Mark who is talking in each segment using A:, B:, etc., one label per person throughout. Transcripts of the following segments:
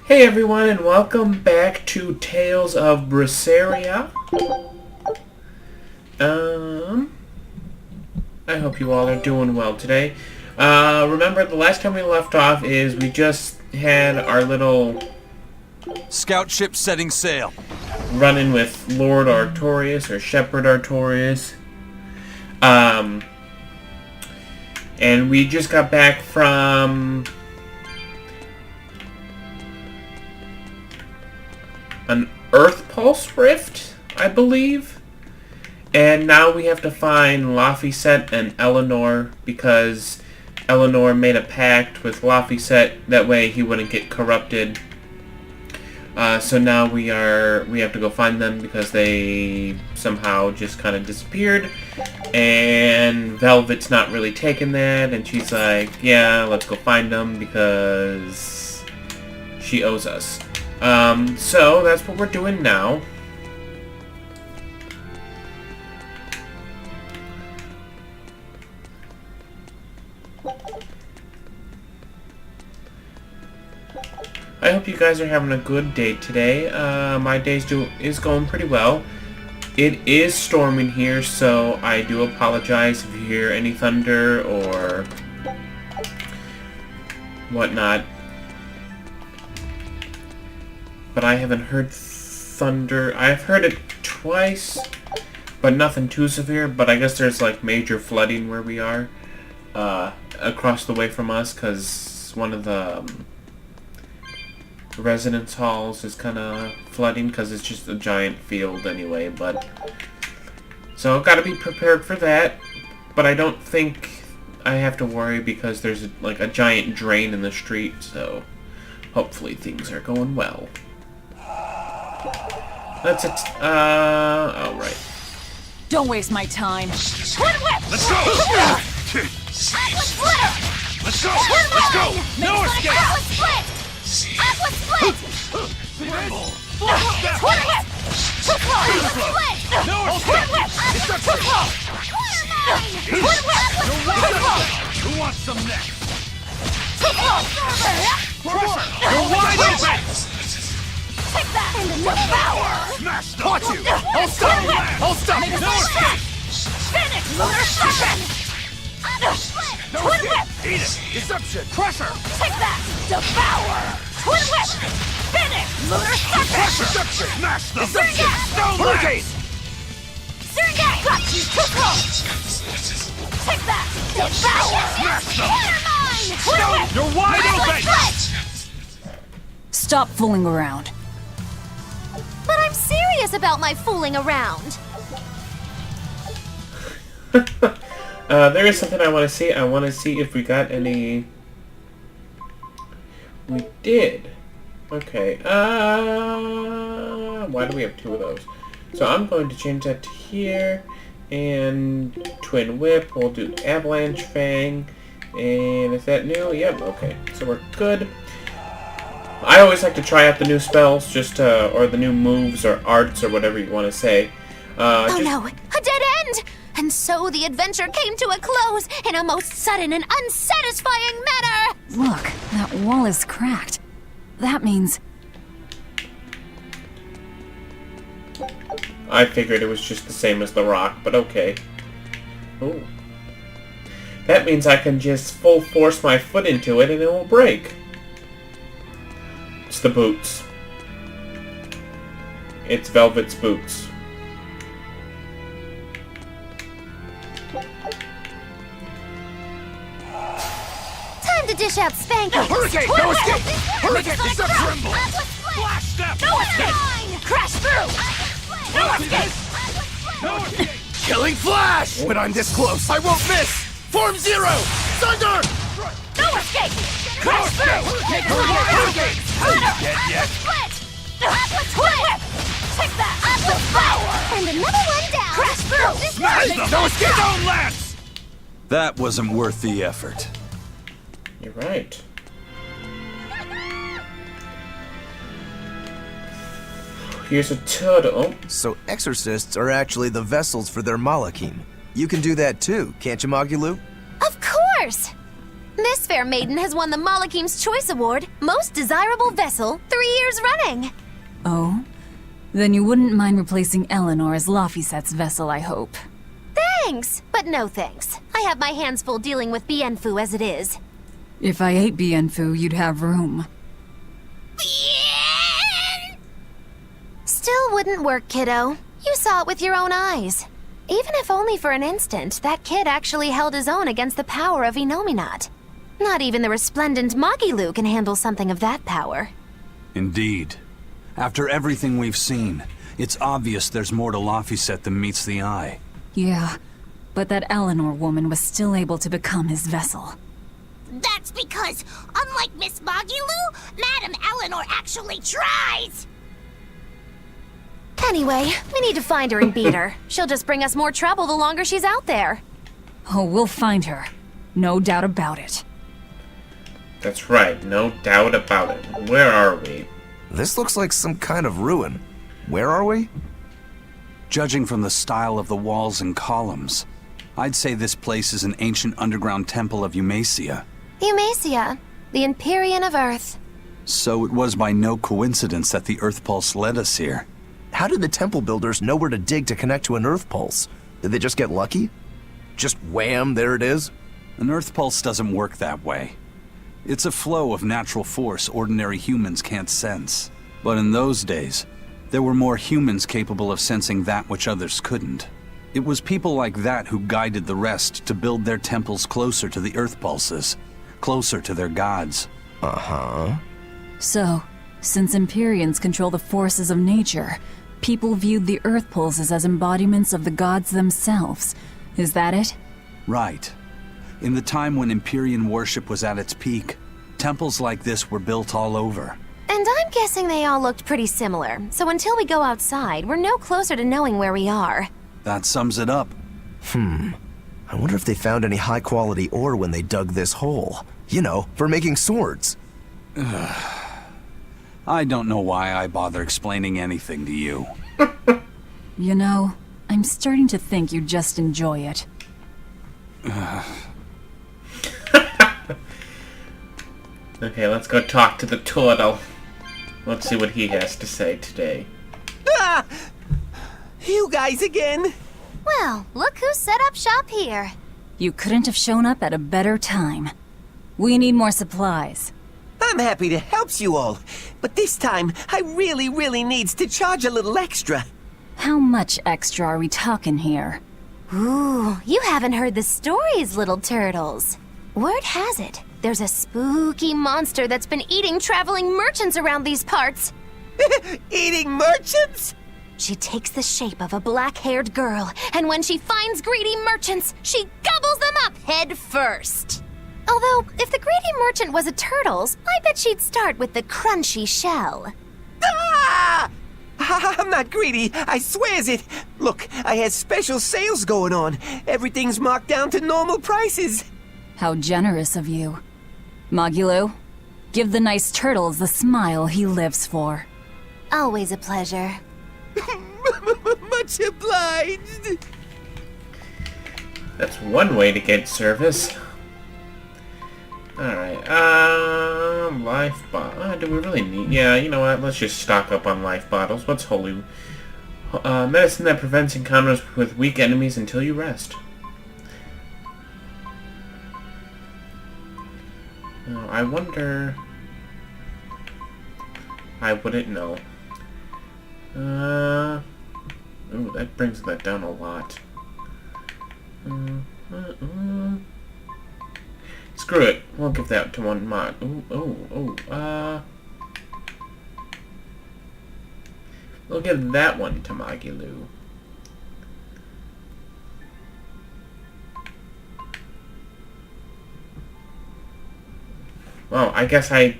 A: Hey everyone, and welcome back to Tales of Berseria. I hope you all are doing well today. Remember, the last time we left off is we just had our little
B: scout ship setting sail.
A: Run-in with Lord Artorias, or Shepherd Artorias. And we just got back from an Earth Pulse Rift, I believe. And now we have to find Laphicet and Eleanor, because Eleanor made a pact with Laphicet, that way he wouldn't get corrupted. So now we have to go find them because they somehow just kind of disappeared. And Velvet's not really taking that, and she's like, yeah, let's go find them because she owes us. So that's what we're doing now. I hope you guys are having a good day today. My day is going pretty well. It is storming here, so I do apologize if you hear any thunder or whatnot. But I haven't heard thunder. I've heard it twice, but nothing too severe. But I guess there's like major flooding where we are, across the way from us, because one of the residence halls is kind of flooding because it's just a giant field anyway. But so I've got to be prepared for that. But I don't think I have to worry because there's like a giant drain in the street. So hopefully things are going well. That's it. Alright.
C: Don't waste my time. Twin whip!
B: Let's go!
C: Atlas glitter!
B: Let's go!
C: Twin
B: Let's go!
C: line!
B: No
C: Atlas
B: escape!
C: split! Atlas split! Twin whip! Too close! Split!
B: No
C: Twin
B: escape!
C: whip! Atlas too close! Glitter mine! Twin whip! Atlas too close!
B: Who wants some next?
C: Too close!
B: Pressure! You're wide open!
C: Take that! And devour!
B: Smash them! Caught you! I'll stop! I'll stop!
C: Make a
B: No escape!
C: Finish! Lunar second! Twin whip!
B: Eat it! Deception! Pressure!
C: Take that! Devour! Twin whip! Finish! Lunar second!
B: Deception! Smash them!
C: Deception!
B: Stone hurricane!
C: Serengate! Got you! Too close! Take that! Devour!
B: Smash them!
C: Glitter mine! Twin whip!
B: You're wide open!
C: Stop fooling around.
D: But I'm serious about my fooling around.
A: There is something I want to see. I want to see if we got any. We did. Okay. Why do we have two of those? So I'm going to change that to here. And Twin Whip. We'll do Avalanche Fang. And is that new? Yep. Okay. So we're good. I always like to try out the new spells, just or the new moves or arts or whatever you want to say.
D: Oh no, a dead end! And so the adventure came to a close in a most sudden and unsatisfying manner!
C: Look, that wall is cracked. That means...
A: I figured it was just the same as the rock, but okay. Ooh. That means I can just full force my foot into it and it will break. It's the boots. It's Velvet's boots.
D: Time to dish out spankings!
B: Hurricane! No escape! Hurricane!
D: Like
B: It's a
D: that.
B: tremble!
D: Atlas split!
B: Flash step!
D: No escape! Crash through! No escape!
B: No escape!
E: Killing Flash! When I'm this close, I won't miss! Form Zero! Thunder!
D: No escape! Crash through!
B: Hurricane!
D: Dead yet? Split! Atlas split! Take that! Atlas power! And another one down! Crash through!
B: Smash them!
E: No escape!
B: Stone lance!
F: That wasn't worth the effort.
A: You're right. Here's a turtle.
E: So exorcists are actually the vessels for their Malachim. You can do that too, can't you, Magulu?
D: Of course! This fair maiden has won the Malachim's Choice Award, Most Desirable Vessel, 3 years running.
G: Oh? Then you wouldn't mind replacing Eleanor as Laphicet's vessel, I hope.
D: Thanks, but no thanks. I have my hands full dealing with Bienfu as it is.
G: If I ate Bienfu, you'd have room.
D: Still wouldn't work, kiddo. You saw it with your own eyes. Even if only for an instant, that kid actually held his own against the power of Inominat. Not even the resplendent Magilu can handle something of that power.
F: Indeed. After everything we've seen, it's obvious there's more to Laphicet than meets the eye.
G: Yeah, but that Eleanor woman was still able to become his vessel.
C: That's because, unlike Miss Magilu, Madame Eleanor actually tries!
D: Anyway, we need to find her and beat her. She'll just bring us more trouble the longer she's out there.
G: Oh, we'll find her. No doubt about it.
A: That's right, no doubt about it. Where are we?
E: This looks like some kind of ruin. Where are we?
F: Judging from the style of the walls and columns, I'd say this place is an ancient underground temple of Eumacia.
D: Eumacia, the Empyrean of Earth.
F: So it was by no coincidence that the Earth Pulse led us here.
E: How did the temple builders know where to dig to connect to an Earth Pulse? Did they just get lucky? Just wham, there it is?
F: An Earth Pulse doesn't work that way. It's a flow of natural force ordinary humans can't sense. But in those days, there were more humans capable of sensing that which others couldn't. It was people like that who guided the rest to build their temples closer to the Earth Pulses, closer to their gods.
E: Uh-huh.
G: So, since Empyreans control the forces of nature, people viewed the Earth Pulses as embodiments of the gods themselves. Is that it?
F: Right. In the time when Empyrean worship was at its peak, temples like this were built all over.
D: And I'm guessing they all looked pretty similar, so until we go outside, we're no closer to knowing where we are.
F: That sums it up.
E: I wonder if they found any high-quality ore when they dug this hole. You know, for making swords.
F: I don't know why I bother explaining anything to you.
G: You know, I'm starting to think you just enjoy it.
A: Okay, let's go talk to the turtle. Let's see what he has to say today.
H: Ah! You guys again?
D: Well, look who set up shop here.
G: You couldn't have shown up at a better time. We need more supplies.
H: I'm happy to help you all, but this time I really needs to charge a little extra.
G: How much extra are we talking here?
D: Ooh, you haven't heard the stories, little turtles. Word has it, there's a spooky monster that's been eating traveling merchants around these parts.
H: Eating merchants?
D: She takes the shape of a black-haired girl, and when she finds greedy merchants, she gobbles them up head first. Although, if the greedy merchant was a turtle's, I bet she'd start with the crunchy shell.
H: Ah! I'm not greedy, I swears it. Look, I have special sales going on. Everything's marked down to normal prices.
G: How generous of you. Magilu, give the nice turtles the smile he lives for.
D: Always a pleasure.
H: Much obliged.
A: That's one way to get service. Alright, life bottle. Do we really need... Yeah, you know what? Let's just stock up on life bottles. What's holy? Medicine that prevents encounters with weak enemies until you rest. I wonder... I wouldn't know. Ooh, that brings that down a lot. Screw it. We'll give that to one mod. We'll give that one to Magilu. Well, I guess I...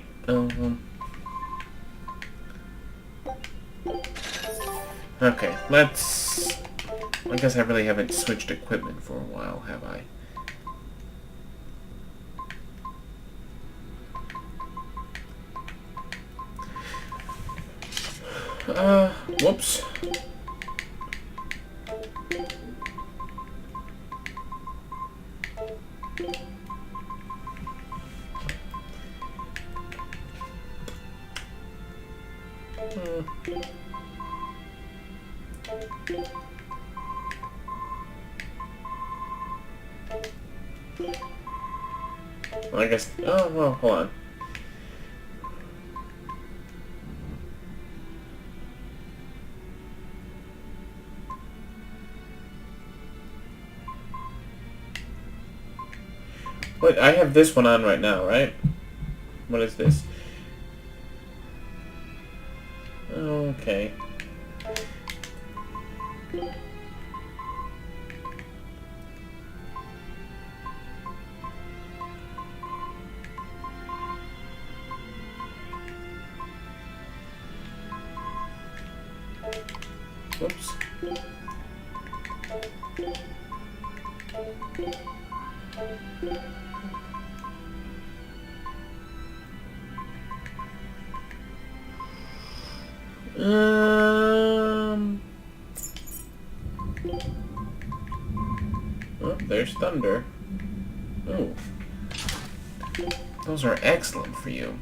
A: Okay, let's... I guess I really haven't switched equipment for a while, have I? Whoops. Well, I guess. Oh well, hold on. Wait, I have this one on right now, right? What is this? Okay. Whoops. Oh, there's thunder. Oh. Those are excellent for you.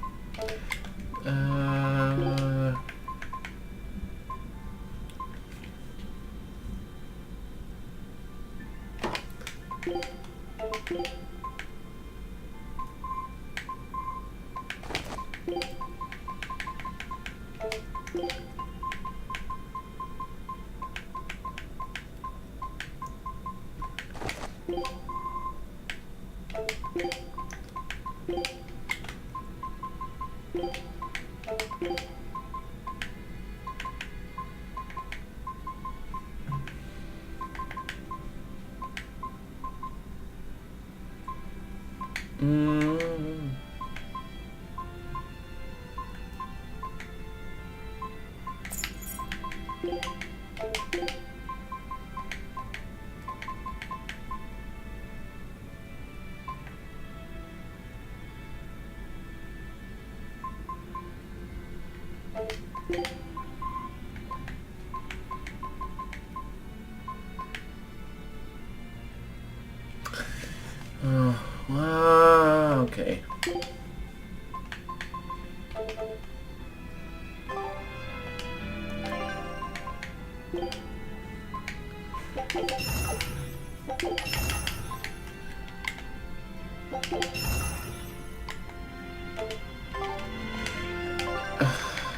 A: Okay.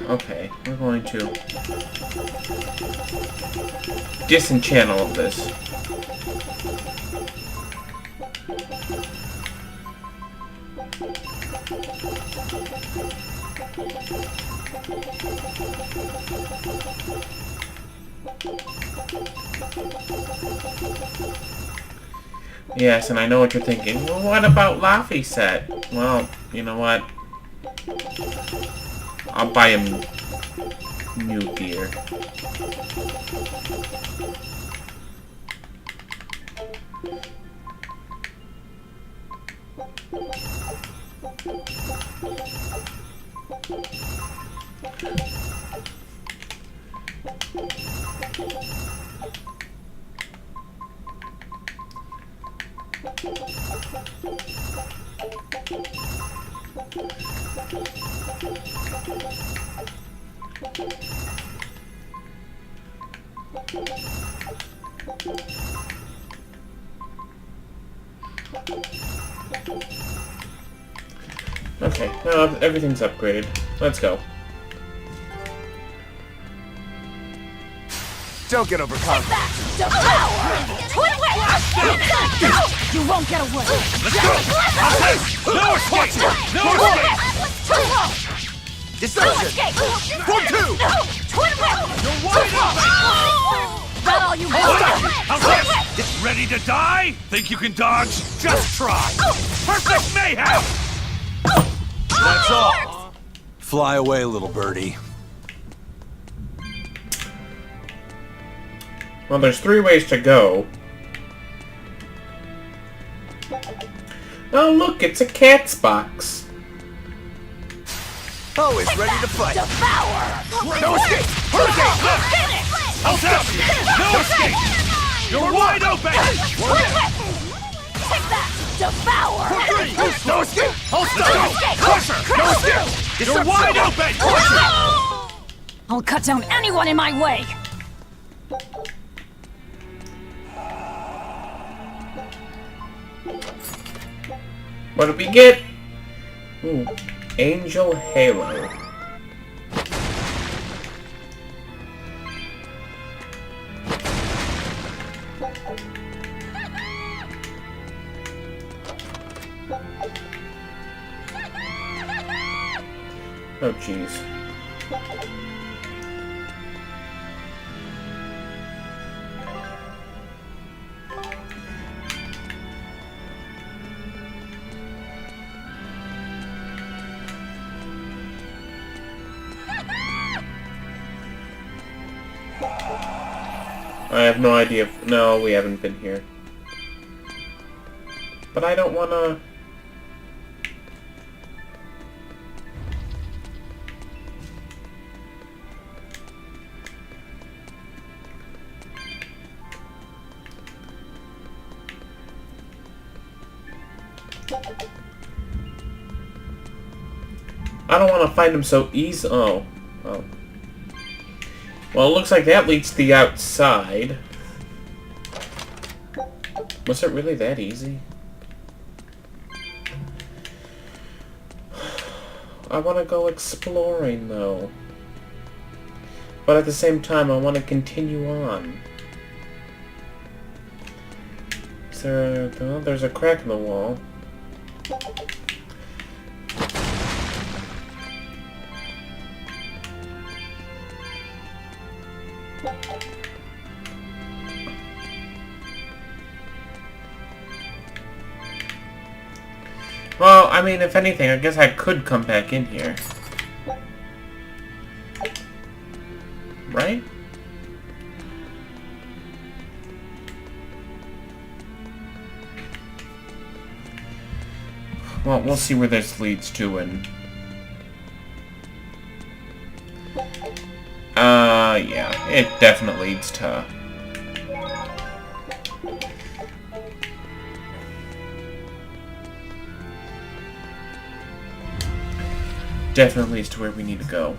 A: Okay, we're going to disenchant all of this. Yes, and I know what you're thinking. Well, what about Laphicet? Well, you know what? I'll buy him new gear. Okay, now everything's upgraded. Let's go.
H: Don't get overconfident.
B: You won't get away. Let's go. No escape. No escape.
H: Deception. For two.
B: You're wide open.
D: That all you want?
B: Ready to die? Think you can dodge? Just try. Perfect mayhem. That's all.
F: Fly away, little birdie.
A: Well, there's 3 ways to go. Oh, look, it's a cat's box.
H: Always ready to fight.
B: No escape. Hurricane. I'll tap you. No escape. You're wide open.
D: Take that! Devour!
B: No escape. Hold still. Crusher. No escape. You're wide open.
G: I'll cut down anyone in my way!
A: What did we get? Ooh, Angel Halo. Oh, jeez. I have no idea if... No, we haven't been here. But I don't wanna... I don't want to find him so easy. Oh. Oh. Well, it looks like that leads to the outside. Was it really that easy? I want to go exploring, though. But at the same time, I want to continue on. Is there... Oh, there's a crack in the wall. Well, I mean, if anything, I guess I could come back in here. Right? Well, we'll see where this leads to, and... yeah, it definitely leads to... Definitely leads to where we need to go.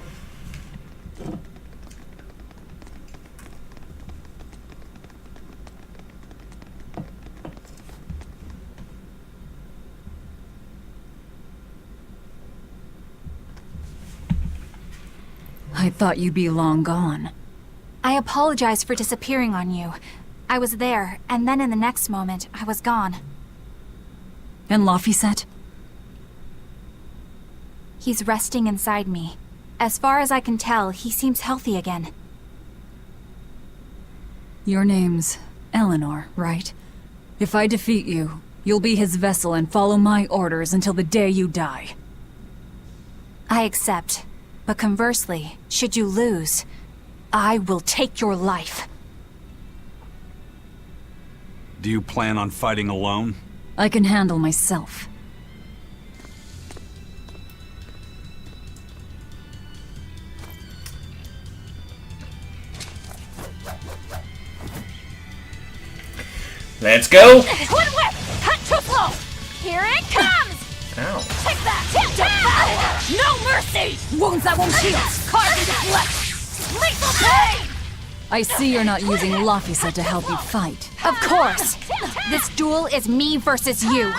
G: I thought you'd be long gone.
D: I apologize for disappearing on you. I was there, and then in the next moment, I was gone.
G: And Laphicet?
D: He's resting inside me. As far as I can tell, he seems healthy again.
G: Your name's Eleanor, right? If I defeat you, you'll be his vessel and follow my orders until the day you die.
D: I accept. But conversely, should you lose, I will take your life.
F: Do you plan on fighting alone?
G: I can handle myself.
A: Let's go!
C: Twin whip! Cut too slow! Here it comes!
A: Ow.
C: Take that! Devour! No mercy!
G: Wounds that won't heal!
C: Carving the flesh! Lethal pain!
G: I see you're not using Laphicet to help you fight.
D: Of course! This duel is me versus you.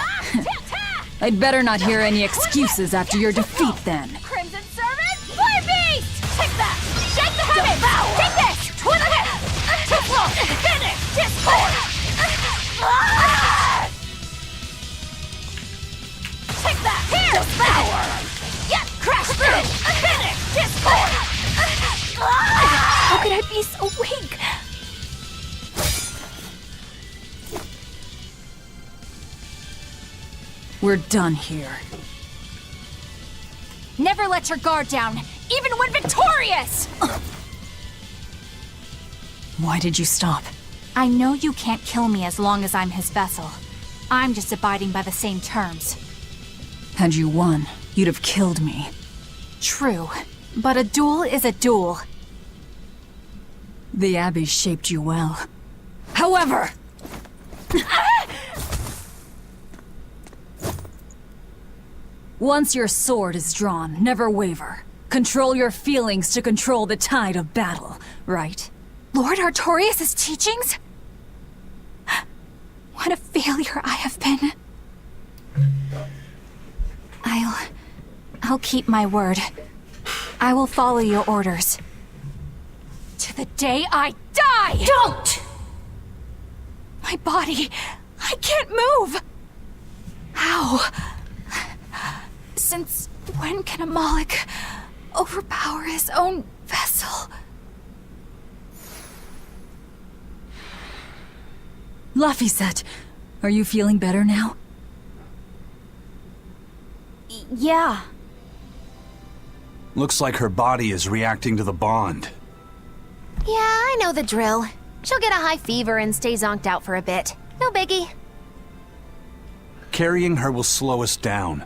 G: I'd better not hear any excuses after your defeat, then.
C: Crimson Servant! Fire Beast! Take that! Shake the heavens! Take this! Twin whip! Too slow! Finish! Discord! Take that! Here! Devour! Yes! Crash through! Finish! Discord!
D: How could I be so weak?
G: We're done here.
D: Never let your guard down, even when victorious!
G: Why did you stop?
D: I know you can't kill me as long as I'm his vessel. I'm just abiding by the same terms.
G: Had you won, you'd have killed me.
D: True, but a duel is a duel.
G: The Abbey shaped you well. However! Once your sword is drawn, never waver. Control your feelings to control the tide of battle, right?
D: Lord Artorias' teachings? What a failure I have been. I'll keep my word. I will follow your orders. To the day I die!
C: Don't!
D: My body, I can't move! How? Since when can a Moloch overpower his own vessel?
G: Laphicet, are you feeling better now?
D: Yeah.
F: Looks like her body is reacting to the bond.
D: Yeah, I know the drill. She'll get a high fever and stay zonked out for a bit. No biggie.
F: Carrying her will slow us down.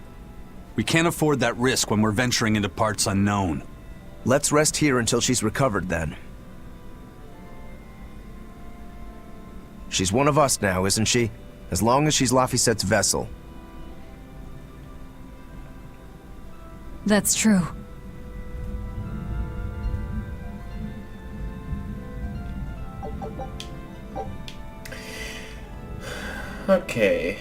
F: We can't afford that risk when we're venturing into parts unknown.
E: Let's rest here until she's recovered then. She's one of us now, isn't she? As long as she's Laphicet's vessel.
G: That's true.
A: Okay.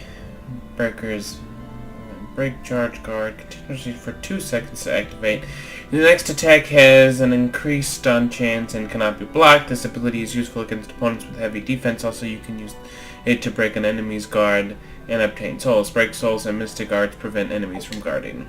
A: Break charge guard continuously for 2 seconds to activate. The next attack has an increased stun chance and cannot be blocked. This ability is useful against opponents with heavy defense. Also, you can use it to break an enemy's guard and obtain souls. Break souls and mystic arts prevent enemies from guarding.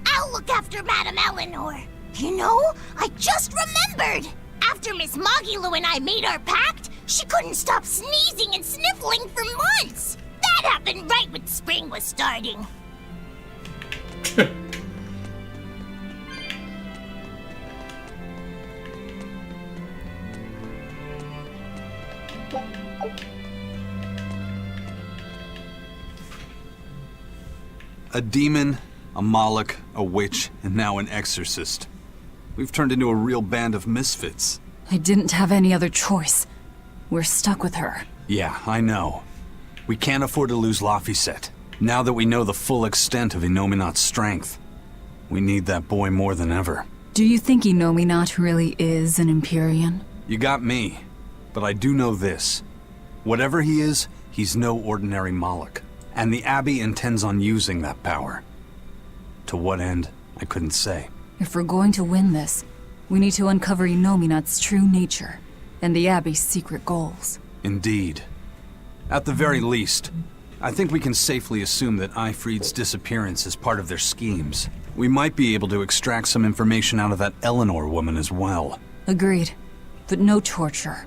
C: I'll look after Madame Eleanor. You know, I just remembered. After Miss Mogulu and I made our pact, she couldn't stop sneezing and sniffling for months. That happened right when spring was starting.
F: A demon, a Moloch, a witch, and now an exorcist. We've turned into a real band of misfits.
G: I didn't have any other choice. We're stuck with her.
F: Yeah, I know. We can't afford to lose Laphicet. Now that we know the full extent of Inominat's strength, we need that boy more than ever.
G: Do you think Inominat really is an Empyrean?
F: You got me, but I do know this. Whatever he is, he's no ordinary Moloch. And the Abbey intends on using that power. To what end, I couldn't say.
G: If we're going to win this, we need to uncover Inominat's true nature and the Abbey's secret goals.
F: Indeed. At the very least, I think we can safely assume that Ifrid's disappearance is part of their schemes. We might be able to extract some information out of that Eleanor woman as well.
G: Agreed. But no torture.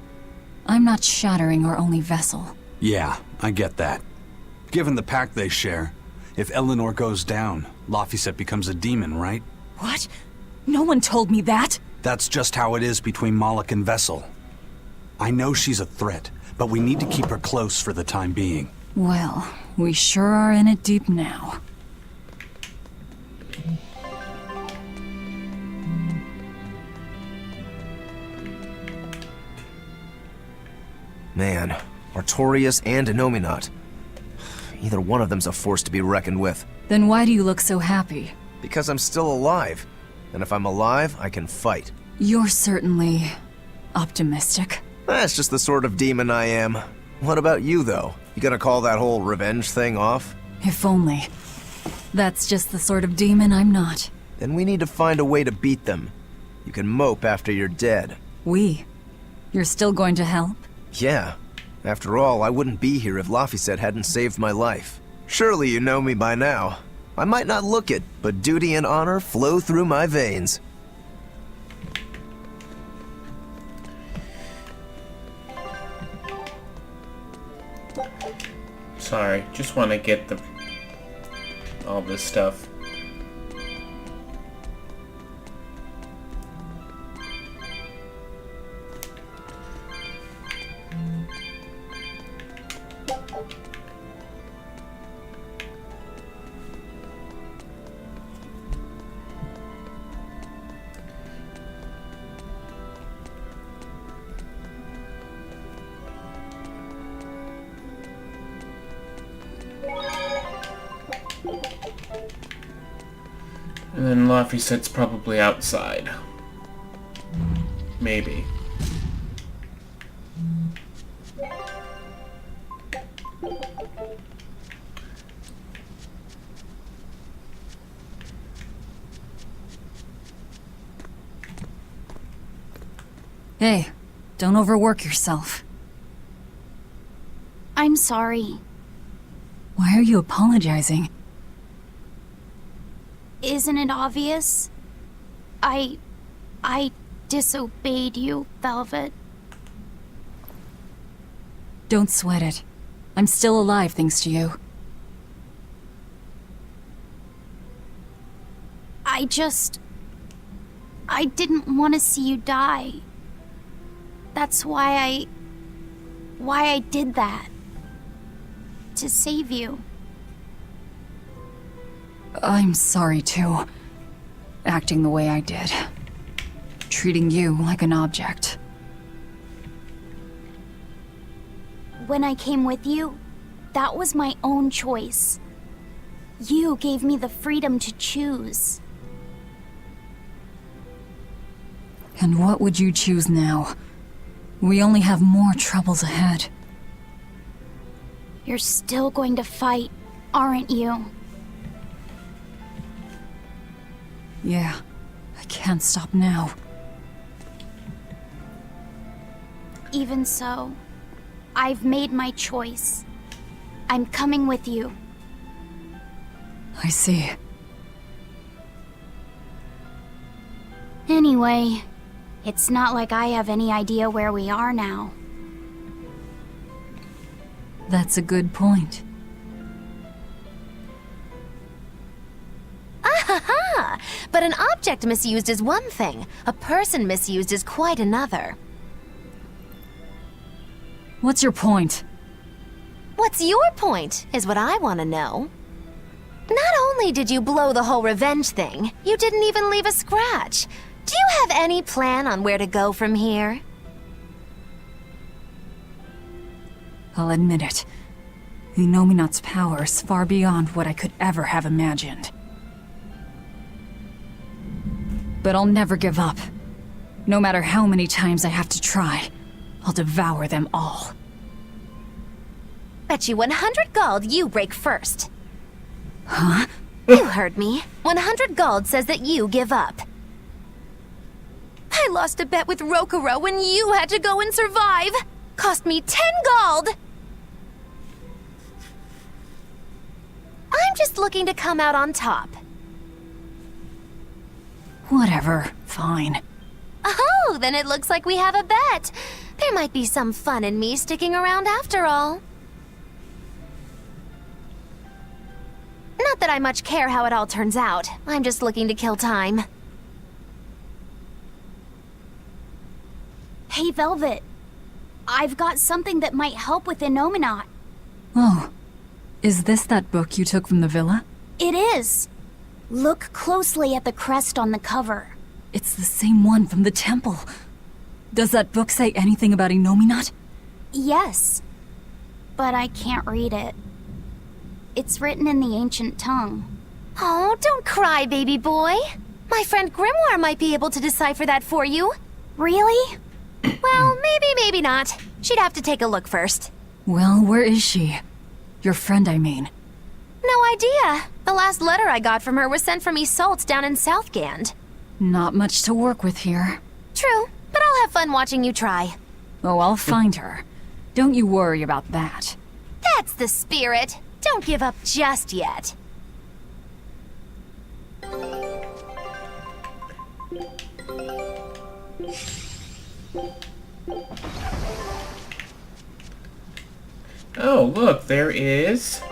G: I'm not shattering our only vessel.
F: Yeah, I get that. Given the pact they share, if Eleanor goes down, Laphicet becomes a demon, right?
G: What? No one told me that!
F: That's just how it is between Moloch and Vessel. I know she's a threat, but we need to keep her close for the time being.
G: Well, we sure are in it deep now.
E: Man, Artorias and Inominat. Either one of them's a force to be reckoned with.
G: Then why do you look so happy?
E: Because I'm still alive. And if I'm alive, I can fight.
G: You're certainly optimistic.
E: That's just the sort of demon I am. What about you, though? You gonna call that whole revenge thing off?
G: If only. That's just the sort of demon I'm not.
E: Then we need to find a way to beat them. You can mope after you're dead.
G: We? You're still going to help?
E: Yeah. After all, I wouldn't be here if Laphicet hadn't saved my life. Surely you know me by now. I might not look it, but duty and honor flow through my veins.
A: Sorry, just want to get all this stuff. Laphicet's probably outside. Maybe.
G: Hey, don't overwork yourself.
C: I'm sorry.
G: Why are you apologizing?
C: Isn't it obvious? I disobeyed you, Velvet.
G: Don't sweat it. I'm still alive thanks to you.
C: I didn't want to see you die. That's why I did that. To save you.
G: I'm sorry too. Acting the way I did. Treating you like an object.
C: When I came with you, that was my own choice. You gave me the freedom to choose.
G: And what would you choose now? We only have more troubles ahead.
C: You're still going to fight, aren't you?
G: Yeah, I can't stop now.
C: Even so, I've made my choice. I'm coming with you.
G: I see.
C: Anyway, it's not like I have any idea where we are now.
G: That's a good point.
D: Ah, but an object misused is one thing. A person misused is quite another.
G: What's your point?
D: What's your point, is what I want to know. Not only did you blow the whole revenge thing, you didn't even leave a scratch. Do you have any plan on where to go from here?
G: I'll admit it. The Nominat's power is far beyond what I could ever have imagined. But I'll never give up. No matter how many times I have to try, I'll devour them all.
D: Bet you 100 gold you break first.
G: Huh?
D: You heard me. 100 gold says that you give up. I lost a bet with Rokuro when you had to go and survive. Cost me 10 gold. I'm just looking to come out on top.
G: Whatever. Fine.
D: Oh, then it looks like we have a bet. There might be some fun in me sticking around after all. Not that I much care how it all turns out. I'm just looking to kill time.
C: Hey, Velvet. I've got something that might help with Nominat.
G: Oh. Is this that book you took from the villa?
C: It is. Look closely at the crest on the cover.
G: It's the same one from the temple. Does that book say anything about Nominat?
C: Yes. But I can't read it. It's written in the ancient tongue.
D: Oh, don't cry, baby boy. My friend Grimoire might be able to decipher that for you.
C: Really?
D: Well, maybe not. She'd have to take a look first.
G: Well, where is she? Your friend, I mean.
D: No idea. The last letter I got from her was sent from Isolde down in Southgand.
G: Not much to work with here.
D: True, but I'll have fun watching you try.
G: Oh, I'll find her. Don't you worry about that.
D: That's the spirit. Don't give up just yet.
A: Oh, look, there is...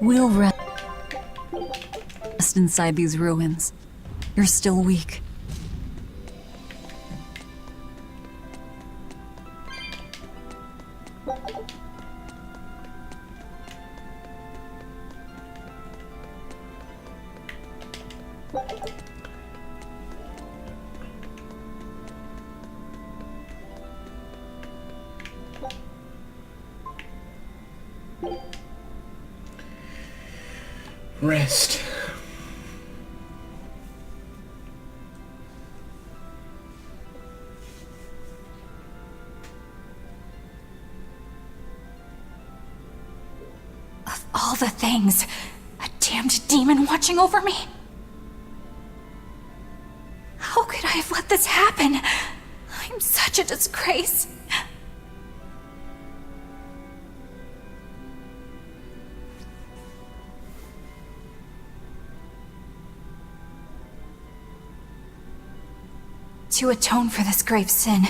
G: We'll rest inside these ruins. You're still weak.
A: Rest.
D: Of all the things, a damned demon watching over me? How could I have let this happen? I'm such a disgrace. To atone for this grave sin,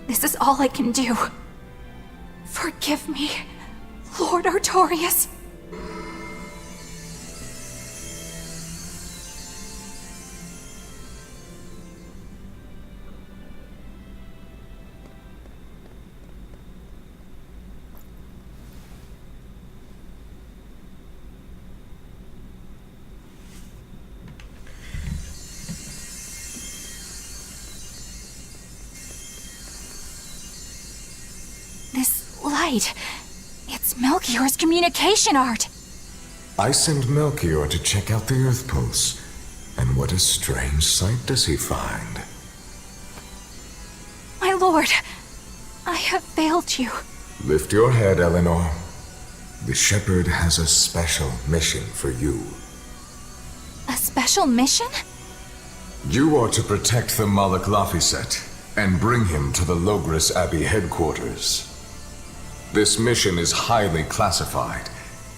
D: this is all I can do. Forgive me, Lord Artorias. This light, it's Melchior's communication art.
I: I send Melchior to check out the Earth Pulse. And what a strange sight does he find?
D: My lord, I have failed you.
I: Lift your head, Eleanor. The Shepherd has a special mission for you.
D: A special mission?
I: You are to protect the Malak Laphicet and bring him to the Logris Abbey headquarters. This mission is highly classified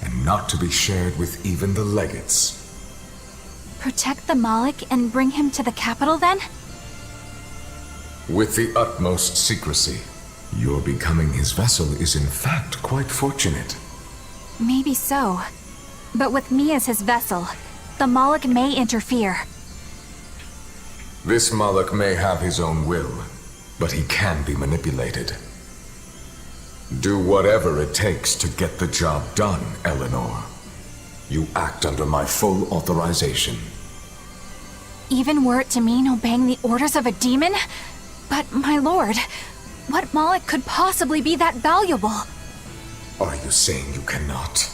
I: and not to be shared with even the legates.
D: Protect the Malik and bring him to the capital, then?
I: With the utmost secrecy. Your becoming his vessel is in fact quite fortunate.
D: Maybe so. But with me as his vessel, the Malik may interfere.
I: This Malak may have his own will, but he can be manipulated. Do whatever it takes to get the job done, Eleanor. You act under my full authorization.
D: Even were it to mean obeying the orders of a demon? But, my lord, what Malik could possibly be that valuable?
I: Are you saying you cannot?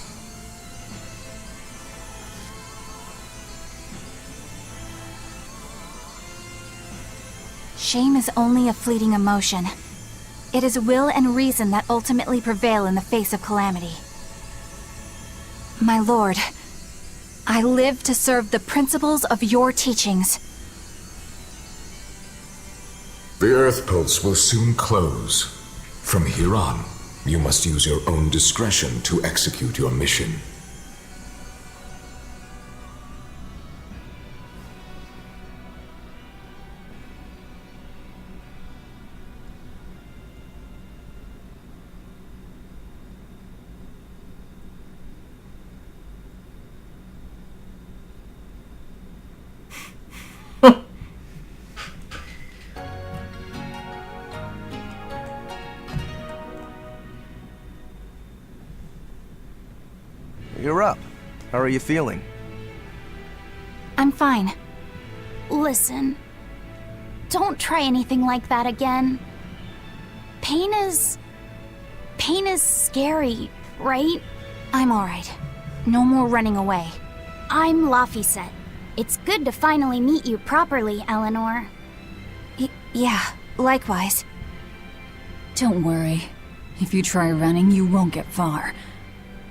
D: Shame is only a fleeting emotion. It is will and reason that ultimately prevail in the face of calamity. My lord, I live to serve the principles of your teachings.
I: The Earth Pulse will soon close. From here on, you must use your own discretion to execute your mission.
E: You're up. How are you feeling?
D: I'm fine.
C: Listen, don't try anything like that again. Pain is scary, right?
D: I'm alright. No more running away.
C: I'm Laphicet. It's good to finally meet you properly, Eleanor.
D: Yeah, likewise.
G: Don't worry. If you try running, you won't get far.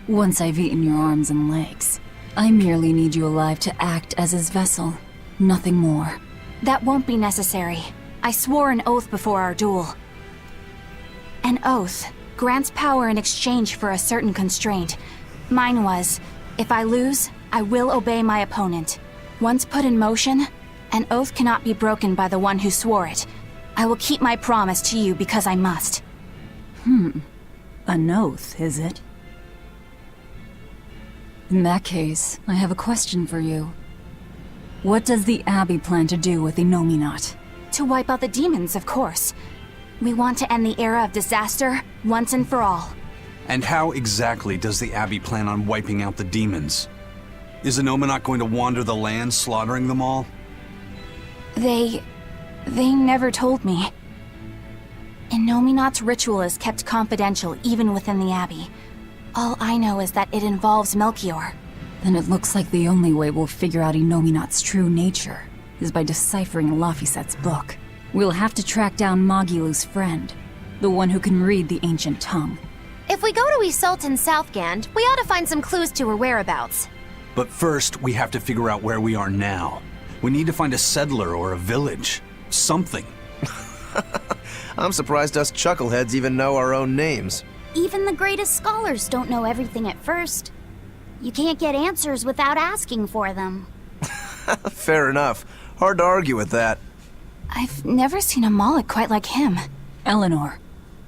G: Once I've eaten your arms and legs, I merely need you alive to act as his vessel. Nothing more.
D: That won't be necessary. I swore an oath before our duel. An oath grants power in exchange for a certain constraint. Mine was, if I lose, I will obey my opponent. Once put in motion, an oath cannot be broken by the one who swore it. I will keep my promise to you because I must.
G: An oath, is it? In that case, I have a question for you. What does the Abbey plan to do with the Nominat?
D: To wipe out the demons, of course. We want to end the era of disaster once and for all.
F: And how exactly does the Abbey plan on wiping out the demons? Is Enoma not going to wander the land, slaughtering them all?
D: They never told me. Innominat's ritual is kept confidential even within the Abbey. All I know is that it involves Melchior.
G: Then it looks like the only way we'll figure out Innominat's true nature is by deciphering Laphicet's book. We'll have to track down Magilu's friend, the one who can read the ancient tongue.
D: If we go to Isolde in Southgand, we ought to find some clues to her whereabouts.
F: But first, we have to figure out where we are now. We need to find a settler or a village. Something.
E: I'm surprised us chuckleheads even know our own names.
C: Even the greatest scholars don't know everything at first. You can't get answers without asking for them.
E: Fair enough. Hard to argue with that.
D: I've never seen a Moloch quite like him.
G: Eleanor,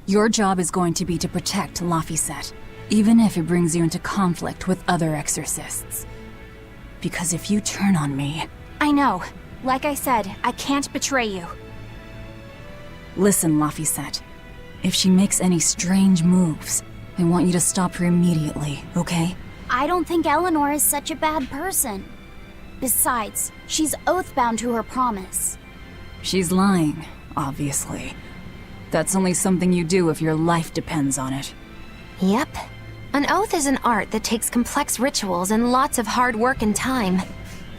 G: your job is going to be to protect Laphicet, even if it brings you into conflict with other exorcists. Because if you turn on me...
D: I know. Like I said, I can't betray you.
G: Listen, Laphicet. If she makes any strange moves, I want you to stop her immediately, okay?
C: I don't think Eleanor is such a bad person. Besides, she's oath-bound to her promise.
G: She's lying, obviously. That's only something you do if your life depends on it.
D: Yep. An oath is an art that takes complex rituals and lots of hard work and time.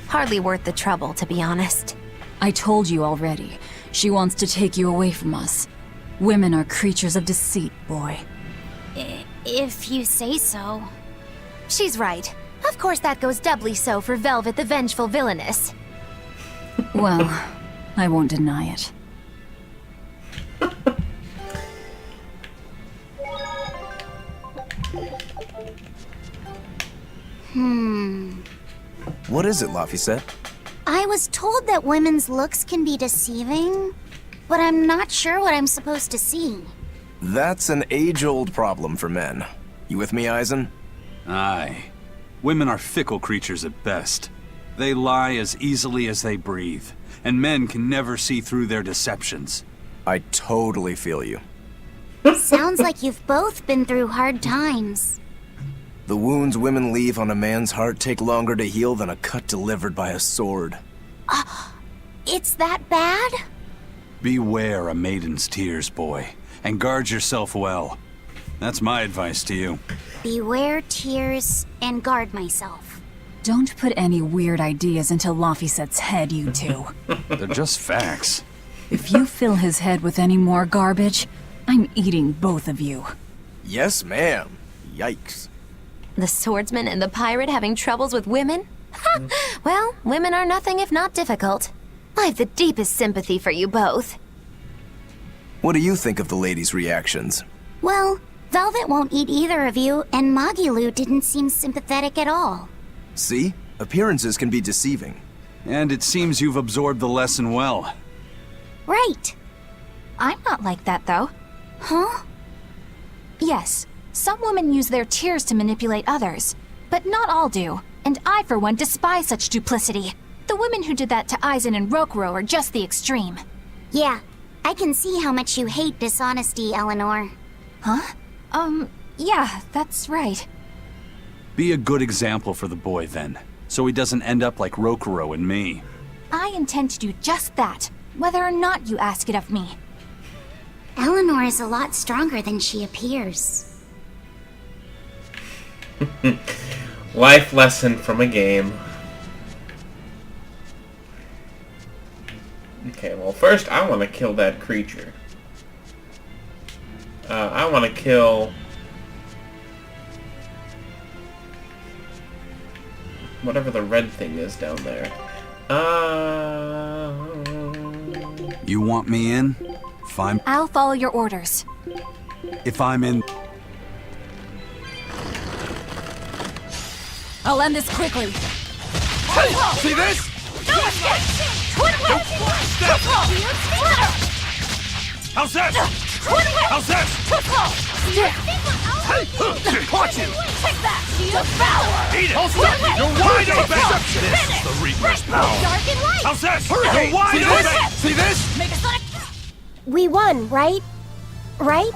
D: Hardly worth the trouble, to be honest.
G: I told you already. She wants to take you away from us. Women are creatures of deceit, boy.
C: If you say so.
D: She's right. Of course that goes doubly so for Velvet the Vengeful Villainess.
G: Well, I won't deny it.
E: What is it, Laphicet?
C: I was told that women's looks can be deceiving, but I'm not sure what I'm supposed to see.
E: That's an age-old problem for men. You with me, Eisen?
F: Aye. Women are fickle creatures at best. They lie as easily as they breathe, and men can never see through their deceptions.
E: I totally feel you.
C: Sounds like you've both been through hard times.
E: The wounds women leave on a man's heart take longer to heal than a cut delivered by a sword.
C: It's that bad?
F: Beware a maiden's tears, boy, and guard yourself well. That's my advice to you.
C: Beware tears and guard myself.
G: Don't put any weird ideas into Laphicet's head, you two.
F: They're just facts.
G: If you fill his head with any more garbage, I'm eating both of you.
E: Yes, ma'am. Yikes.
D: The swordsman and the pirate having troubles with women? Ha! Well, women are nothing if not difficult. I've the deepest sympathy for you both.
E: What do you think of the ladies' reactions?
C: Well, Velvet won't eat either of you, and Magilu didn't seem sympathetic at all.
E: See? Appearances can be deceiving.
F: And it seems you've absorbed the lesson well.
C: Right.
D: I'm not like that, though.
C: Huh?
D: Yes, some women use their tears to manipulate others, but not all do, and I, for one, despise such duplicity. The women who did that to Eisen and Rokuro are just the extreme.
C: Yeah, I can see how much you hate dishonesty, Eleanor.
D: Huh? Yeah, that's right.
F: Be a good example for the boy, then, so he doesn't end up like Rokuro and me.
D: I intend to do just that, whether or not you ask it of me.
C: Eleanor is a lot stronger than she appears.
A: Life lesson from a game. Okay, well, first I want to kill that creature. I want to kill whatever the red thing is down there.
F: You want me in?
D: I'll follow your orders.
F: If I'm in...
G: I'll end this quickly.
B: See this? How's that? How's that? Watch it! Eat it! You're wide open! This is the Reaper's power! How's that? You're wide open! See this?
C: We won, right? Right?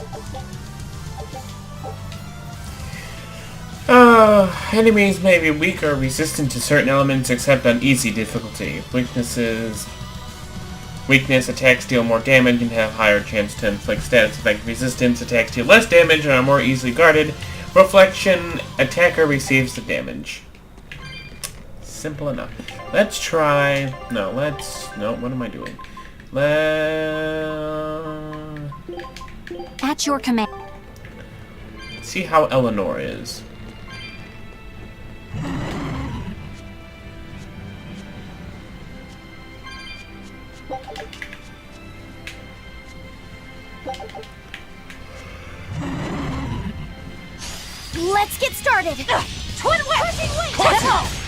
A: Enemies may be weak or resistant to certain elements except on easy difficulty. Weakness, attacks deal more damage and have higher chance to inflict status effect. Resistance, attacks deal less damage and are more easily guarded. Reflection, attacker receives the damage. Simple enough. Let's try... No, what am I doing?
D: At your command.
A: See how Eleanor is.
C: Let's get started. Twin whip.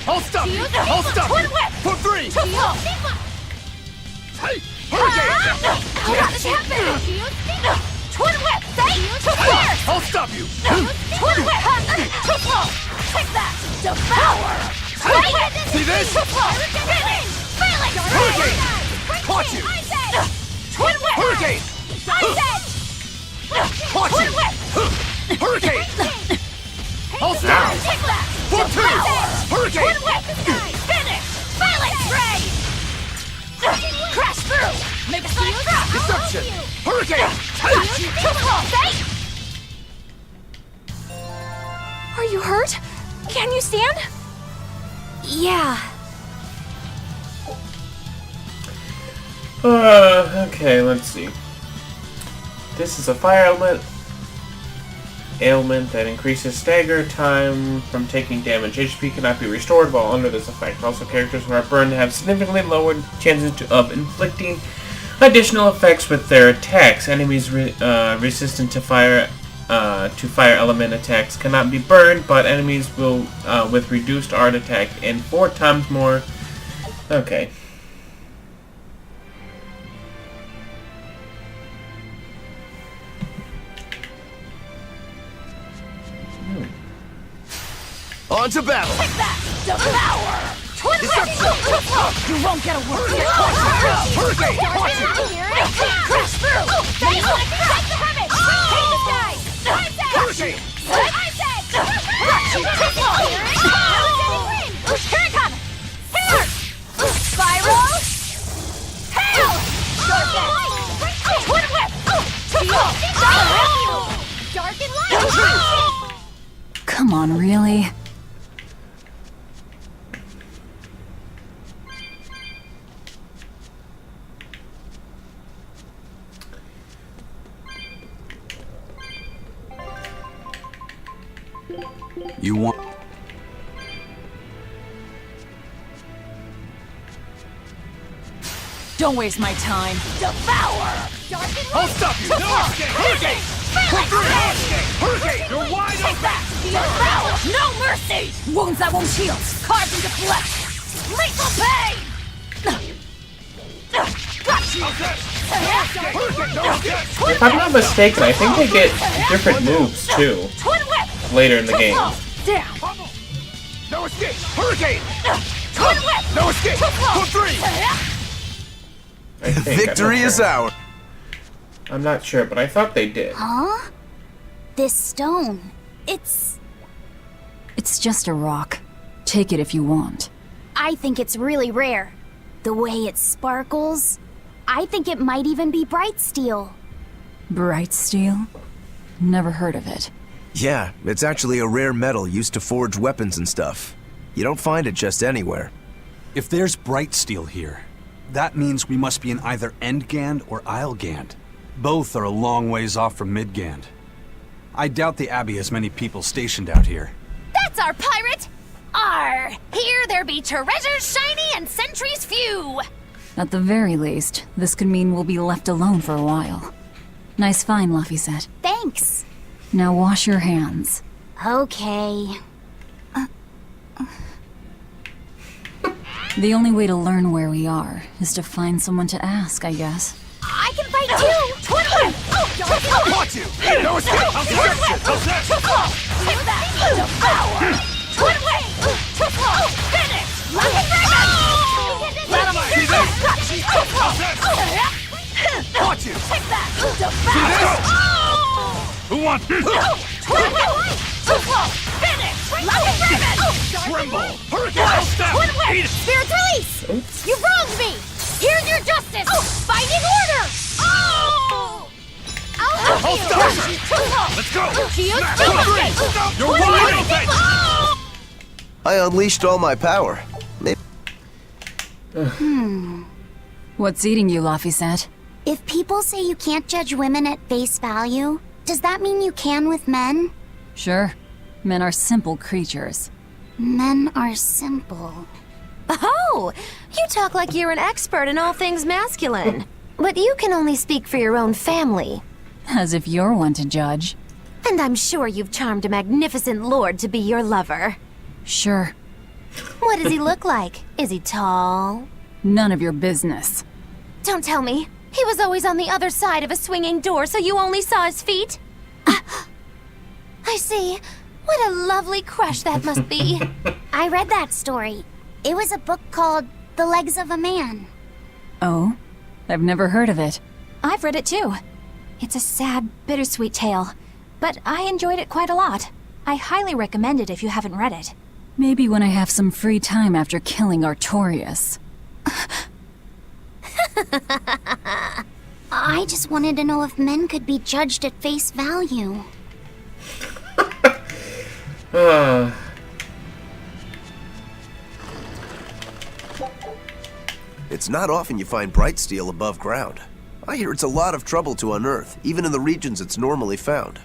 B: I'll stop you. I'll stop
C: Twin
B: you.
C: whip.
B: For 3. Hey,
C: How did this happen? Twin whip.
B: I'll stop you.
C: Twin whip. Take that. Devour.
B: See this?
C: Finish.
B: Hurricane. Caught you.
C: Twin whip.
B: Hurricane. Caught
C: Twin
B: you.
C: whip.
B: Hurricane. I'll stop.
C: Take that.
B: For 2. Hurricane.
C: Twin whip. Finish. Violet ray. Crash through. Make a sonic drop.
B: Deception. Hurricane.
D: Are you hurt? Can you stand? Yeah.
A: Okay, let's see. This is a fire ailment that increases stagger time from taking damage. HP cannot be restored while under this effect. Also, characters who are burned have significantly lowered chances of inflicting additional effects with their attacks. Enemies resistant to fire element attacks cannot be burned, but enemies will with reduced art attack and 4 times more. Okay.
H: On to battle!
C: Take that! Devour! Twin
B: Deception.
C: You won't get away!
B: Hurricane.
C: Crash through! Take the hermit! Take the sky!
B: Hurricane.
C: Here it comes! Here! Spiral! Hail! Twin whip! Dark and light!
G: Come on, really?
F: You want...
G: Don't waste my time.
C: Devour! Dark and light!
B: I'll stop you. No escape. Hurricane. For 3. Hurricane. You're wide
C: Take
B: open.
C: that! Devour! No mercy!
G: Wounds that won't heal.
C: Carved into flesh! Lethal pain! Got you!
B: Hurricane. No escape.
A: If I'm not mistaken, I think they get different moves too
C: Twin whip!
A: later in the game.
C: Down!
B: No escape. Hurricane.
C: Twin whip!
B: No escape. For 3.
A: I think.
E: Victory is ours.
A: I'm not sure, but I thought they did.
C: Huh? This stone, it's
G: just a rock. Take it if you want.
C: I think it's really rare. The way it sparkles. I think it might even be bright steel.
G: Bright steel? Never heard of it.
E: Yeah, it's actually a rare metal used to forge weapons and stuff. You don't find it just anywhere.
F: If there's bright steel here, that means we must be in either Endgand or Islegand. Both are a long ways off from Midgand. I doubt the Abbey has many people stationed out here.
D: That's our pirate! Arr! Here there be treasures shiny and sentries few!
G: At the very least, this could mean we'll be left alone for a while. Nice find, Laphicet.
C: Thanks.
G: Now wash your hands.
C: Okay.
G: The only way to learn where we are is to find someone to ask, I guess.
C: I can fight too! Twin whip!
B: Caught you. No escape. Deception.
C: Take that! Devour! Twin whip! Finish! Lucky
B: Caught you.
C: Take that! Devour!
B: Who wants this?
C: Twin whip! Finish!
B: Tremble! Hurricane! Step!
C: Twin whip!
B: Eat it!
C: Spirit's release! You wronged me! Here's your justice! Binding order! Oh! I'll help you!
B: Let's go!
C: Smash!
B: You're wide open!
E: I unleashed all my power.
G: What's eating you, Laphicet?
C: If people say you can't judge women at face value, does that mean you can with men?
G: Sure. Men are simple creatures.
C: Men are simple.
D: Oh, you talk like you're an expert in all things masculine. But you can only speak for your own family.
G: As if you're one to judge.
D: And I'm sure you've charmed a magnificent lord to be your lover.
G: Sure.
D: What does he look like? Is he tall?
G: None of your business.
D: Don't tell me. He was always on the other side of a swinging door, so you only saw his feet? I see. What a lovely crush that must be.
C: I read that story. It was a book called The Legs of a Man.
G: Oh? I've never heard of it.
D: I've read it too. It's a sad, bittersweet tale, but I enjoyed it quite a lot. I highly recommend it if you haven't read it.
G: Maybe when I have some free time after killing Artorias.
C: I just wanted to know if men could be judged at face value.
E: It's not often you find bright steel above ground. I hear it's a lot of trouble to unearth, even in the regions it's normally found.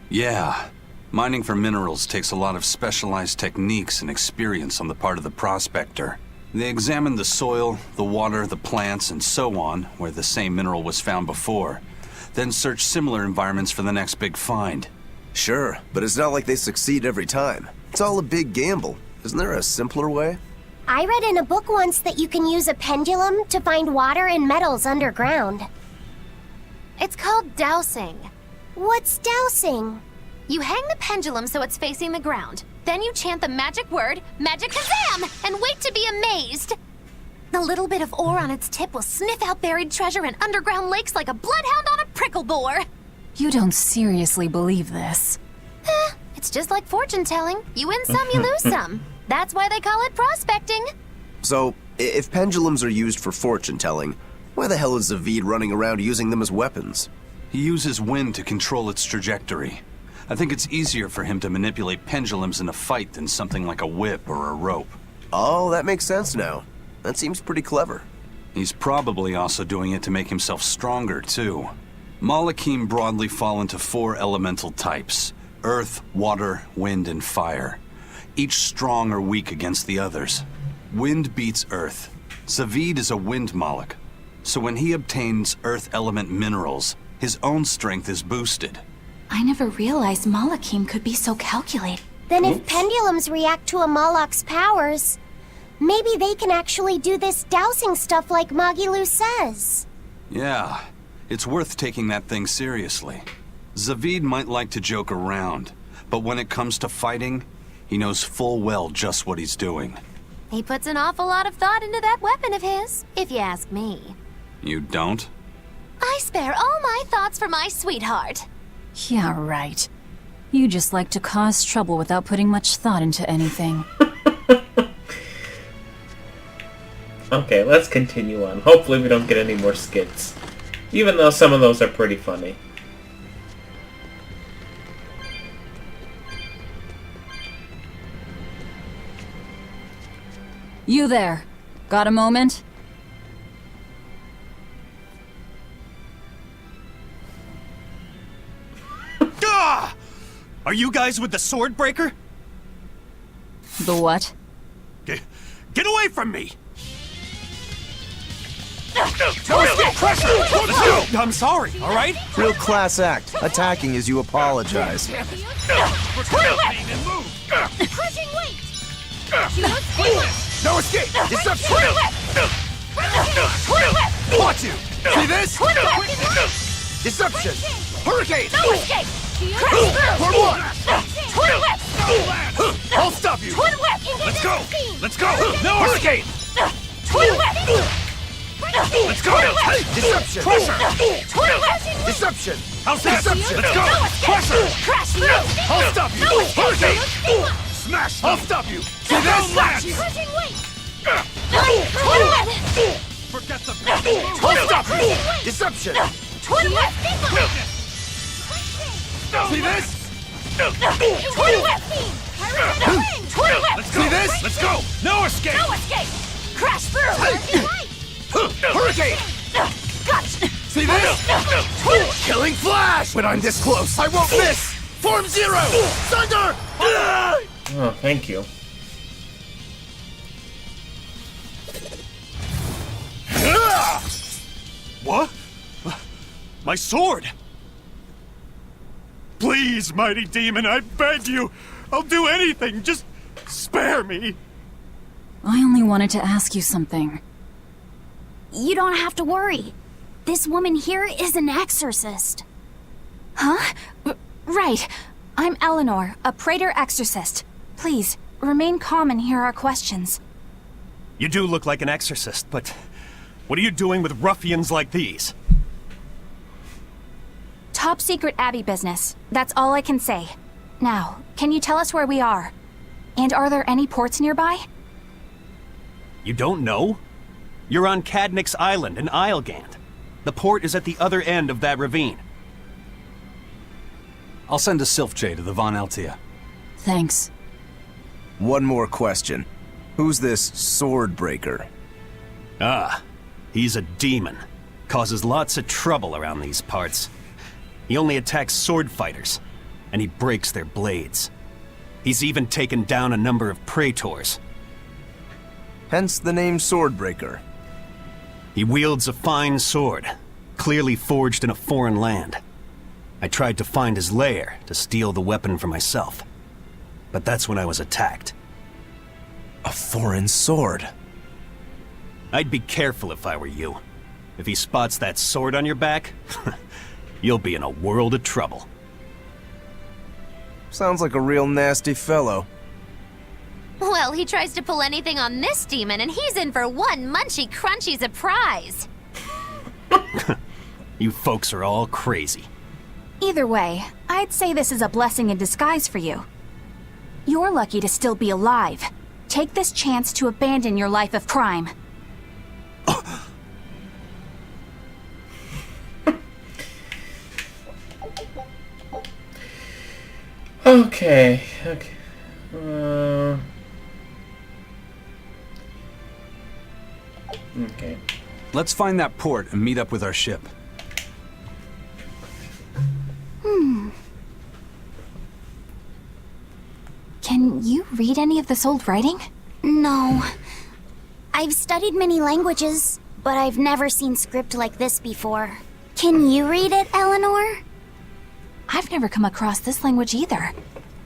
F: Yeah. Mining for minerals takes a lot of specialized techniques and experience on the part of the prospector. They examine the soil, the water, the plants, and so on, where the same mineral was found before, then search similar environments for the next big find.
E: Sure, but it's not like they succeed every time. It's all a big gamble. Isn't there a simpler way?
C: I read in a book once that you can use a pendulum to find water and metals underground.
D: It's called dowsing.
C: What's dowsing?
D: You hang the pendulum so it's facing the ground. Then you chant the magic word, Magic Kazam, and wait to be amazed. The little bit of ore on its tip will sniff out buried treasure in underground lakes like a bloodhound on a prickle bore.
G: You don't seriously believe this.
D: It's just like fortune telling. You win some, you lose some. That's why they call it prospecting.
E: So, if pendulums are used for fortune telling, why the hell is Zavid running around using them as weapons?
F: He uses wind to control its trajectory. I think it's easier for him to manipulate pendulums in a fight than something like a whip or a rope.
E: Oh, that makes sense now. That seems pretty clever.
F: He's probably also doing it to make himself stronger, too. Malachim broadly fall into 4 elemental types: earth, water, wind, and fire. Each strong or weak against the others. Wind beats earth. Zavid is a wind Malach, so when he obtains earth element minerals, his own strength is boosted.
D: I never realized Malachim could be so calculated.
C: Then if pendulums react to a Moloch's powers, maybe they can actually do this dowsing stuff like Magilu says.
F: Yeah, it's worth taking that thing seriously. Zavid might like to joke around, but when it comes to fighting, he knows full well just what he's doing.
D: He puts an awful lot of thought into that weapon of his, if you ask me.
F: You don't?
D: I spare all my thoughts for my sweetheart.
G: Yeah, right. You just like to cause trouble without putting much thought into anything.
A: Okay, let's continue on. Hopefully we don't get any more skits. Even though some of those are pretty funny.
G: You there. Got a moment?
B: Ah! Are you guys with the Swordbreaker?
G: The what?
B: Get away from me! I'm sorry, all right?
E: Real class act, attacking as you apologize.
C: Crushing weight!
B: No escape! Deception! Watch you! See this? Deception! Hurricane!
C: No escape!
B: For one! I'll stop you!
C: Twin whip!
B: Let's go! Let's go! No escape!
C: Twin whip!
B: Let's go! Deception! Pressure!
C: Twin whip!
B: Deception! How's that? Deception! Let's go! Pressure!
C: Crash!
B: I'll stop you! Hurricane! Smash them. I'll stop you. See this?
C: Crushing weight!
B: Forget the best. I'll stop you. Deception.
C: Twin whip!
B: See this?
C: Twin whip! Twin whip!
B: Let's go. See this? Let's go. No escape.
C: No escape! Crash through!
B: Hurricane.
C: Gotcha!
B: See this? Killing flash. When I'm this close, I won't miss. Form zero. Thunder.
A: Oh, thank you.
B: What? My sword! Please, mighty demon, I beg you! I'll do anything, just spare me!
G: I only wanted to ask you something.
D: You don't have to worry. This woman here is an exorcist. Huh? Right. I'm Eleanor, a praetor exorcist. Please, remain calm and hear our questions.
B: You do look like an exorcist, but what are you doing with ruffians like these?
D: Top secret Abbey business. That's all I can say. Now, can you tell us where we are? And are there any ports nearby?
B: You don't know? You're on Cadnix Island in Islegand. The port is at the other end of that ravine.
F: I'll send a Sylph-J to the Von Altia.
G: Thanks.
E: One more question. Who's this sword breaker?
B: Ah, he's a demon. Causes lots of trouble around these parts. He only attacks sword fighters, and he breaks their blades. He's even taken down a number of praetors.
E: Hence the name Swordbreaker.
B: He wields a fine sword, clearly forged in a foreign land. I tried to find his lair to steal the weapon for myself, but that's when I was attacked.
E: A foreign sword.
B: I'd be careful if I were you. If he spots that sword on your back, you'll be in a world of trouble.
E: Sounds like a real nasty fellow.
D: Well, he tries to pull anything on this demon, and he's in for one munchy crunchy surprise.
B: You folks are all crazy.
D: Either way, I'd say this is a blessing in disguise for you. You're lucky to still be alive. Take this chance to abandon your life of crime.
A: Okay. Okay.
F: Let's find that port and meet up with our ship.
D: Can you read any of this old writing?
C: No. I've studied many languages, but I've never seen script like this before. Can you read it, Eleanor?
D: I've never come across this language either.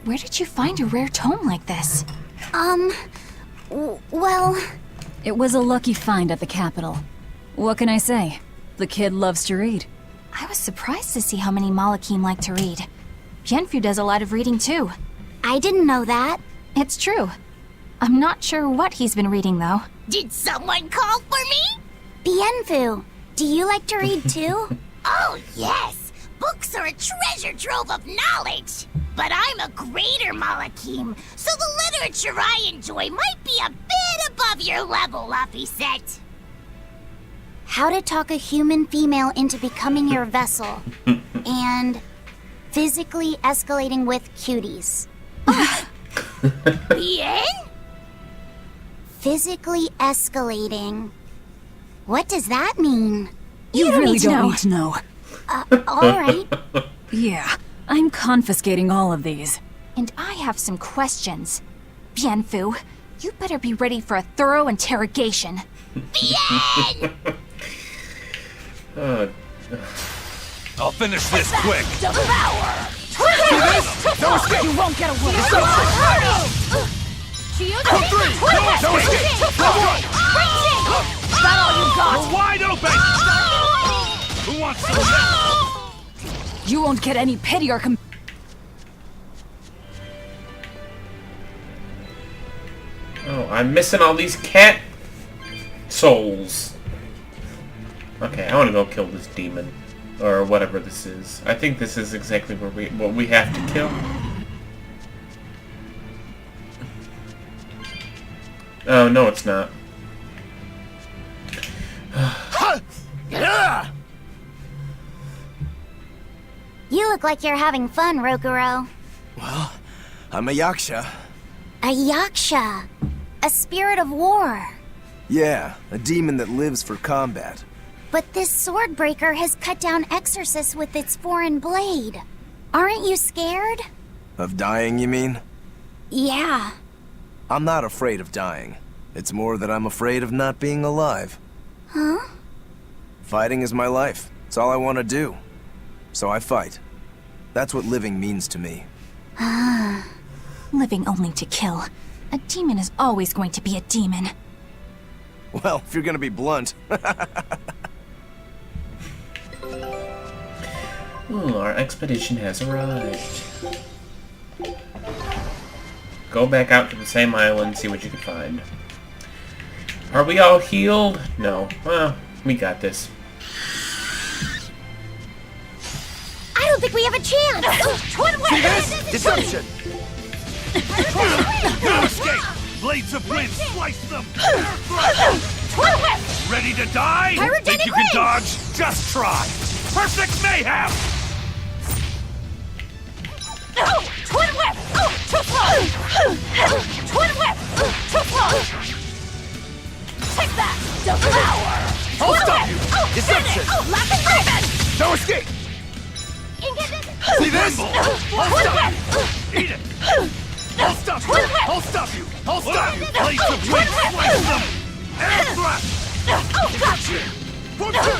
D: Where did you find a rare tome like this?
C: Well...
G: It was a lucky find at the capital. What can I say? The kid loves to read.
D: I was surprised to see how many Malakim like to read. Bienfu does a lot of reading too.
C: I didn't know that.
D: It's true. I'm not sure what he's been reading though.
C: Did someone call for me? Bienfu, do you like to read too? Oh, yes. Books are a treasure trove of knowledge. But I'm a greater Malakim, so the literature I enjoy might be a bit above your level, Laphicet. How to talk a human female into becoming your vessel. And physically escalating with cuties. Bien? Physically escalating. What does that mean?
G: You really don't need to know.
C: Alright.
G: Yeah, I'm confiscating all of these.
D: And I have some questions. Bienfu, you better be ready for a thorough interrogation.
C: Bien!
B: I'll finish this quick.
C: Devour!
B: No escape!
G: You won't get away.
B: Come three! No escape!
C: Is that all you got?
B: We're wide open! Who wants some?
G: You won't get any pity or
A: Oh, I'm missing all these cat souls. Okay, I want to go kill this demon. Or whatever this is. I think this is exactly what we have to kill. Oh, no, it's not.
C: You look like you're having fun, Rokuro.
E: Well, I'm a yaksha.
C: A yaksha. A spirit of war.
E: Yeah, a demon that lives for combat.
C: But this sword breaker has cut down exorcists with its foreign blade. Aren't you scared?
E: Of dying, you mean?
C: Yeah.
E: I'm not afraid of dying. It's more that I'm afraid of not being alive.
C: Huh?
E: Fighting is my life. It's all I want to do. So I fight. That's what living means to me.
G: Living only to kill. A demon is always going to be a demon.
E: Well, if you're gonna be blunt.
A: Ooh, our expedition has arrived. Go back out to the same island, see what you can find. Are we all healed? No. Well, we got this.
C: I don't think we have a chance. Twin
H: See this? Deception!
B: No escape! Blades of wind, slice them!
C: Twin whip!
B: Ready to die?
C: Pyrogenic
B: Think you can
C: wings!
B: dodge? Just try! Perfect mayhem!
C: Twin whip! Too slow! Twin whip! Too slow! Take that! Devour!
H: I'll stop you! Deception!
C: Laphicet!
H: No escape! See this? I'll stop you!
B: Eat it!
H: I'll stop you! I'll stop you! I'll stop you!
B: Blades of wind, slice them! Air thrust!
C: Gotcha!
H: For two!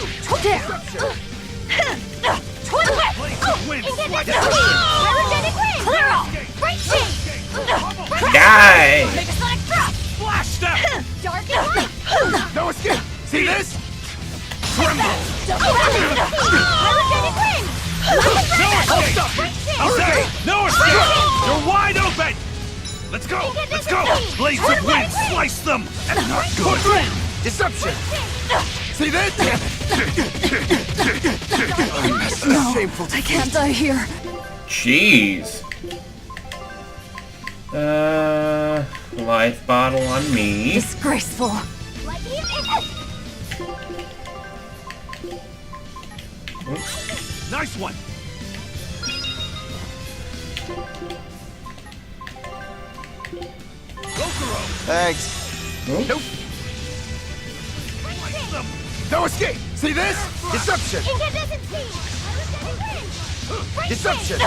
C: Twin whip!
B: Blades of wind, slice them!
C: Pyrogenic wing! Clear out! Break shape!
A: Die!
C: Make a sonic drop!
B: Flash step!
C: Dark and light!
H: No escape! See this?
B: Tremble!
C: Pyrogenic wing!
B: No escape!
H: Hurricane!
B: No escape! You're wide open! Let's go! Let's go! Blades of wind, slice them! That's not
H: For
B: good!
H: three! Deception! See this?
G: No,
E: Shameful
G: I can't die here.
A: Jeez. Life bottle on me.
G: Disgraceful.
B: Nice one! Rokuro!
E: Thanks.
H: Nope.
B: Slice them!
H: No escape! See this? Deception! Deception!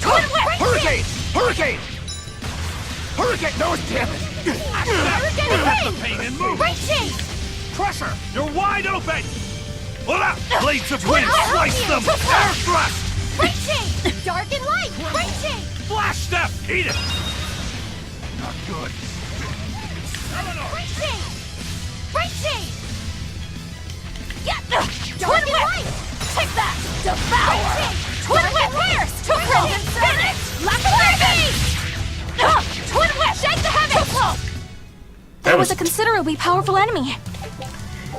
H: Hurricane! Hurricane! Hurricane! No, damn it!
B: Let the pain and move!
C: Break shape!
B: Crusher! You're wide open! Hola! Blades of wind, slice them! Air thrust!
C: Break shape! Dark and light! Break shape!
B: Flash step! Eat it! Not good. Eleanor!
C: Break shape! Break shape! Yeah! Dark and light! Take that! Devour! Twin whip! Pierce! Too close! Finish! Laphicet! Twin whip! Shake the heavens! Too close!
D: That was a considerably powerful enemy.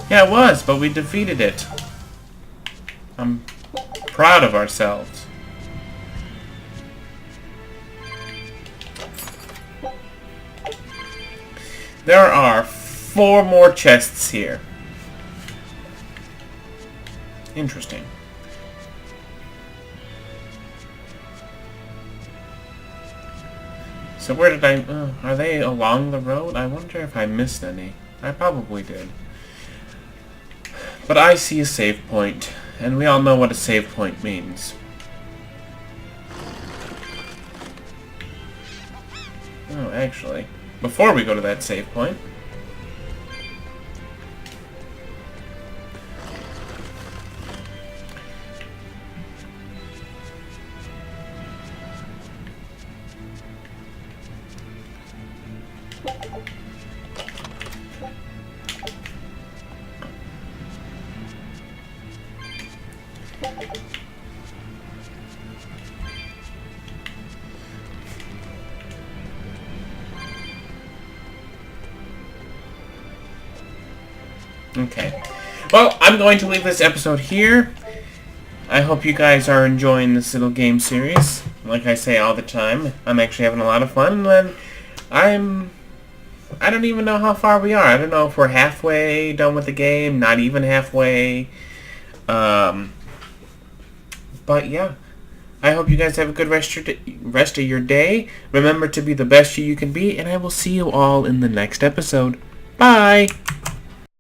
A: Yeah, it was, but we defeated it. I'm proud of ourselves. There are 4 more chests here. Interesting. So where did I... are they along the road? I wonder if I missed any. I probably did. But I see a save point, and we all know what a save point means. Oh, actually, before we go to that save point... Okay. Well, I'm going to leave this episode here. I hope you guys are enjoying this little game series. Like I say all the time, I'm actually having a lot of fun, and I'm I don't even know how far we are. I don't know if we're halfway done with the game, not even halfway. But yeah. I hope you guys have a good rest of your day. Remember to be the best you can be, and I will see you all in the next episode. Bye!